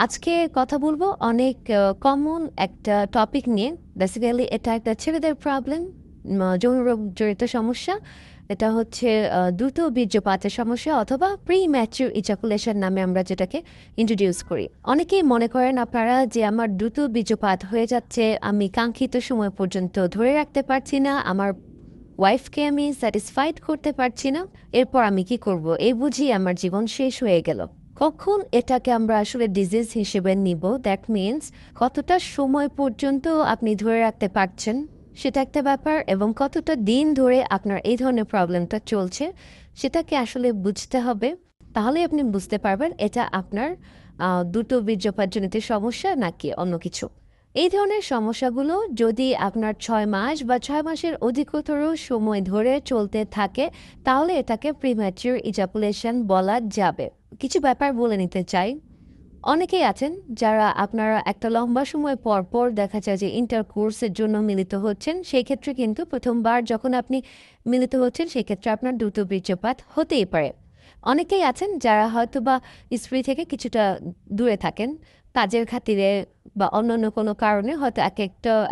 আজকে কথা বলবো অনেক কমন একটা টপিক নিয়ে। বেসিক্যালি এটা একটা ছেলেদের প্রবলেম, যৌন রোগ জড়িত সমস্যা। এটা হচ্ছে দ্রুত বীর্যপাতের সমস্যা অথবা প্রি ম্যাচিউর ইজাকুলেশন নামে আমরা যেটাকে ইন্ট্রোডিউস করি। অনেকেই মনে করেন আপনারা যে আমার দ্রুত বীর্যপাত হয়ে যাচ্ছে, আমি কাঙ্ক্ষিত সময় পর্যন্ত ধরে রাখতে পারছি না, আমার ওয়াইফকে আমি স্যাটিসফাইড করতে পারছি না, এরপর আমি কি করব, এই বুঝি আমার জীবন শেষ হয়ে গেল। কখন এটাকে আমরা আসলে ডিজিজ হিসেবে নিব, দ্যাট মিন্স কতটা সময় পর্যন্ত আপনি ধরে রাখতে পারছেন সেটা একটা ব্যাপার, এবং কতটা দিন ধরে আপনার এই ধরনের প্রবলেমটা চলছে সেটাকে আসলে বুঝতে হবে। তাহলে আপনি বুঝতে পারবেন এটা আপনার দ্রুত বীর্যপাতজনিত সমস্যা নাকি অন্য কিছু। এই ধরনের সমস্যাগুলো যদি আপনার 6 মাস বা 6 মাসের অধিকতর সময় ধরে চলতে থাকে তাহলে এটাকে প্রিম্যাচিউর ইজাকুলেশন বলা যাবে। কিছু ব্যাপার বলে নিতে চাই। অনেকেই আছেন যারা আপনারা একটা লম্বা সময় পর পর দেখা যায় যে ইন্টারকোর্সের জন্য মিলিত হচ্ছেন, সেই ক্ষেত্রে কিন্তু প্রথমবার যখন আপনি মিলিত হচ্ছেন সেই ক্ষেত্রে আপনার দ্রুত বীর্যপাত হতেই পারে। অনেকেই আছেন যারা হয়তো বা স্ত্রী থেকে কিছুটা দূরে থাকেন, কাজের খাতিরে বা অন্যান্য কোনো কারণে হয়তো এক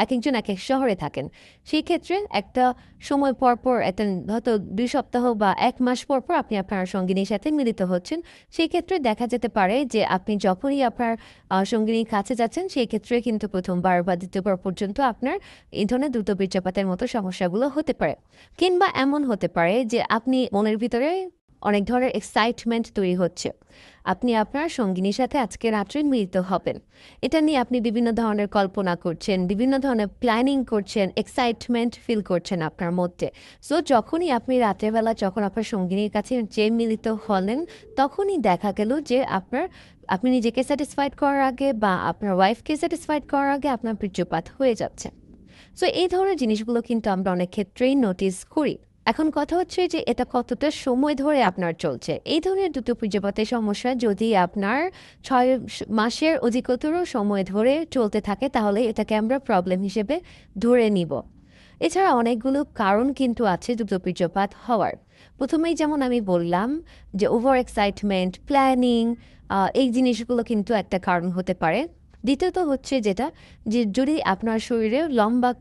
একজন এক এক শহরে থাকেন। সেই ক্ষেত্রে একটা সময় পর পর একটা হয়তো 2 সপ্তাহ বা 1 মাস পর পর আপনি আপনার সঙ্গিনীর সাথে মিলিত হচ্ছেন। সেই ক্ষেত্রে দেখা যেতে পারে যে আপনি যখনই আপনার সঙ্গিনীর কাছে যাচ্ছেন সেই ক্ষেত্রে কিন্তু প্রথমবার বা দ্বিতীয়বার পর্যন্ত আপনার এই ধরনের দ্রুত বীর্যপাতের মতো সমস্যাগুলো হতে পারে। কিংবা এমন হতে পারে যে আপনি মনের ভিতরে অনেক ধরনের এক্সাইটমেন্ট তৈরি হচ্ছে, আপনি আপনার সঙ্গিনীর সাথে আজকে রাত্রে মিলিত হবেন, এটা নিয়ে আপনি বিভিন্ন ধরনের কল্পনা করছেন, বিভিন্ন ধরনের প্ল্যানিং করছেন, এক্সাইটমেন্ট ফিল করছেন আপনার মধ্যে। সো যখনই আপনি রাত্রেবেলা যখন আপনার সঙ্গিনীর কাছে যে মিলিত হলেন তখনই দেখা গেল যে আপনি নিজেকে স্যাটিসফাইড করার আগে বা আপনার ওয়াইফকে স্যাটিসফাইড করার আগে আপনার বীর্যপাত হয়ে যাচ্ছে। সো এই ধরনের জিনিসগুলো কিন্তু আমরা অনেক ক্ষেত্রেই নোটিস করি। এখন কথা হচ্ছে যে এটা কতটা সময় ধরে আপনার চলছে। এই ধরনের দ্রুত বীর্যপাতের সমস্যা যদি আপনার 6 মাসের অধিকতর সময় ধরে চলতে থাকে তাহলে এটাকে আমরা প্রবলেম হিসেবে ধরে নিব। এছাড়া অনেকগুলো কারণ কিন্তু আছে দ্রুত বীর্যপাত হওয়ার। প্রথমেই যেমন আমি বললাম যে ওভার এক্সাইটমেন্ট, প্ল্যানিং, এই জিনিসগুলো কিন্তু একটা কারণ হতে পারে। দ্বিতীয়ত হচ্ছে যেটা, যে যদি আপনার শরীরে লম্বা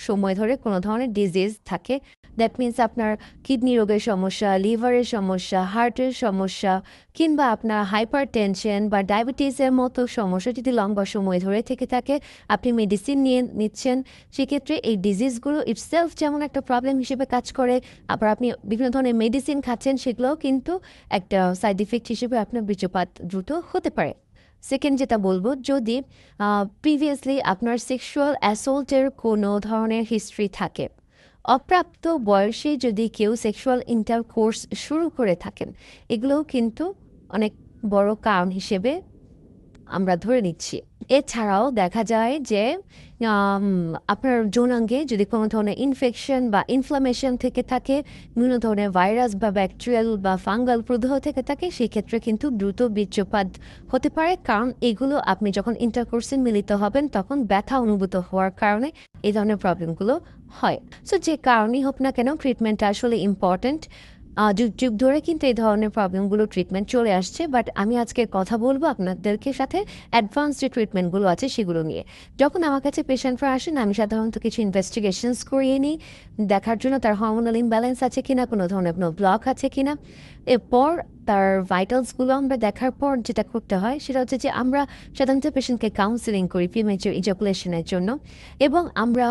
সময় ধরে কোনো ধরনের ডিজিজ থাকে, দ্যাট মিন্স আপনার কিডনি রোগের সমস্যা, লিভারের সমস্যা, হার্টের সমস্যা, কিংবা আপনার হাইপার টেনশন বা ডায়াবেটিসের মতো সমস্যা যদি লম্বা সময় ধরে থেকে থাকে, আপনি মেডিসিন নিয়ে নিচ্ছেন, সেক্ষেত্রে এই ডিজিজগুলো ইটসেলফ যেমন একটা প্রবলেম হিসেবে কাজ করে, আবার আপনি বিভিন্ন ধরনের মেডিসিন খাচ্ছেন, সেগুলোও কিন্তু একটা সাইড ইফেক্ট হিসেবে আপনার বীর্যপাত দ্রুত হতে পারে। সেকেন্ড যেটা বলবো, যদি প্রিভিয়াসলি আপনার সেক্সুয়াল অ্যাসল্টের কোনো ধরনের হিস্ট্রি থাকে, অপ্রাপ্ত বয়সে যদি কেউ সেক্সুয়াল ইন্টারকোর্স শুরু করে থাকেন, এগুলোও কিন্তু অনেক বড় কারণ হিসেবে আমরা ধরে নিচ্ছি। এছাড়াও দেখা যায় যে আপনার যৌনাঙ্গে যদি কোনো ধরনের ইনফেকশন বা ইনফ্লামেশন থেকে থাকে, বিভিন্ন ধরনের ভাইরাস বা ব্যাকটেরিয়াল বা ফাঙ্গাল প্রদাহ থেকে থাকে, সেক্ষেত্রে কিন্তু দ্রুত বীর্যপাত হতে পারে, কারণ এগুলো আপনি যখন ইন্টারকোর্সে মিলিত হবেন তখন ব্যথা অনুভূত হওয়ার কারণে এই ধরনের প্রবলেমগুলো হয়। সো যে কারণেই হোক না কেন, ট্রিটমেন্টটা আসলে ইম্পর্ট্যান্ট। যুগ যুগ ধরে কিন্তু এই ধরনের প্রবলেমগুলো ট্রিটমেন্ট চলে আসছে, বাট আমি আজকে কথা বলবো আপনাদেরকে সাথে অ্যাডভান্স যে ট্রিটমেন্টগুলো আছে সেগুলো নিয়ে। যখন আমার কাছে পেশেন্টরা আসেন আমি সাধারণত কিছু ইনভেস্টিগেশনস করিয়ে নিই, দেখার জন্য তার হরমোনাল ইমব্যালেন্স আছে কিনা, কোনো ধরনের কোনো ব্লক আছে কিনা। এরপর তার ভাইটালসগুলো আমরা দেখার পর যেটা করতে হয় সেটা হচ্ছে যে আমরা সাধারণত পেশেন্টকে কাউন্সেলিং করি প্রিম্যাচিউর ইজাকুলেশনের জন্য, এবং আমরা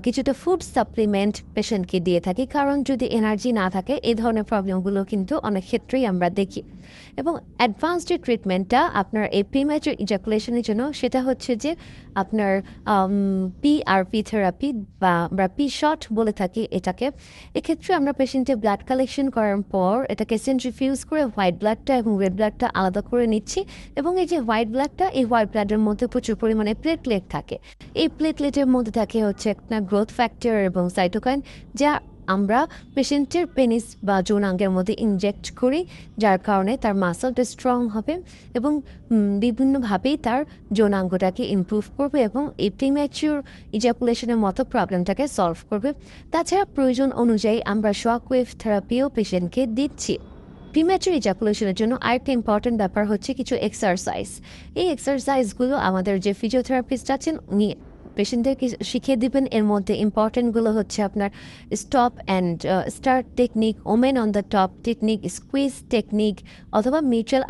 কিছুটা ফুড সাপ্লিমেন্ট পেশেন্টকে দিয়ে থাকি, কারণ যদি এনার্জি না থাকে এই ধরনের প্রবলেমগুলো কিন্তু অনেক ক্ষেত্রেই আমরা দেখি। এবং অ্যাডভান্স যে ট্রিটমেন্টটা আপনার এই প্রিম্যাচিউর ইজাকুলেশনের জন্য সেটা হচ্ছে যে আপনার পিআরপি থেরাপি বা আমরা পি শট বলে থাকি এটাকে। এক্ষেত্রে আমরা পেশেন্টের ব্লাড কালেকশন করার পর এটাকে সেন্ট্রিফিউজ করে হোয়াইট ব্লাডটা এবং রেড ব্লাডটা আলাদা করে নিচ্ছি, এবং এই যে হোয়াইট ব্লাডটা, এই হোয়াইট ব্লাডের মধ্যে প্রচুর পরিমাণে প্লেটলেট থাকে। এই প্লেটলেটের মধ্যে থাকে হচ্ছে একটা গ্রোথ ফ্যাক্টর এবং সাইটোকাইন, যা আমরা পেশেন্টের পেনিস বা যৌনাঙ্গের মধ্যে ইনজেক্ট করি, যার কারণে তার মাসলটা স্ট্রং হবে এবং বিভিন্নভাবেই তার যৌনাঙ্গটাকে ইমপ্রুভ করবে এবং এই প্রিম্যাচিউর ইজাকুলেশনের মতো প্রবলেমটাকে সলভ করবে। তাছাড়া প্রয়োজন অনুযায়ী আমরা শক ওয়েভ থেরাপিও পেশেন্টকে দিচ্ছি। প্রিম্যাচুর ইজাকুলেশনের জন্য আরেকটা ইম্পর্টেন্ট ব্যাপার হচ্ছে কিছু এক্সারসাইজ। এই এক্সারসাইজগুলো আমাদের যে ফিজিওথেরাপিস্ট আছেন উনি পেশেন্টদেরকে শিখিয়ে দিবেন। এর মধ্যে ইম্পর্টেন্টগুলো হচ্ছে আপনার stop and start technique, women on the top technique, squeeze technique অথবা মিউচুয়াল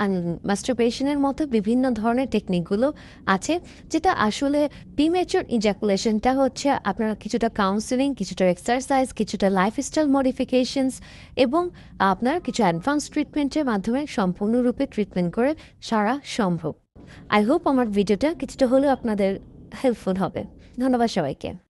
মাস্টারবেশনের মতো বিভিন্ন ধরনের টেকনিকগুলো আছে, যেটা আসলে প্রিম্যাচুর ইজাকুলেশনটা হচ্ছে আপনার কিছুটা কাউন্সেলিং, কিছুটা এক্সারসাইজ, কিছুটা লাইফস্টাইল মডিফিকেশনস এবং আপনার কিছু অ্যাডভান্স ট্রিটমেন্টের মাধ্যমে সম্পূর্ণরূপে ট্রিটমেন্ট করে সারা সম্ভব। আই হোপ আমার ভিডিওটা কিছুটা হলেও আপনাদের হেল্পফুল হবে। ধন্যবাদ সবাইকে।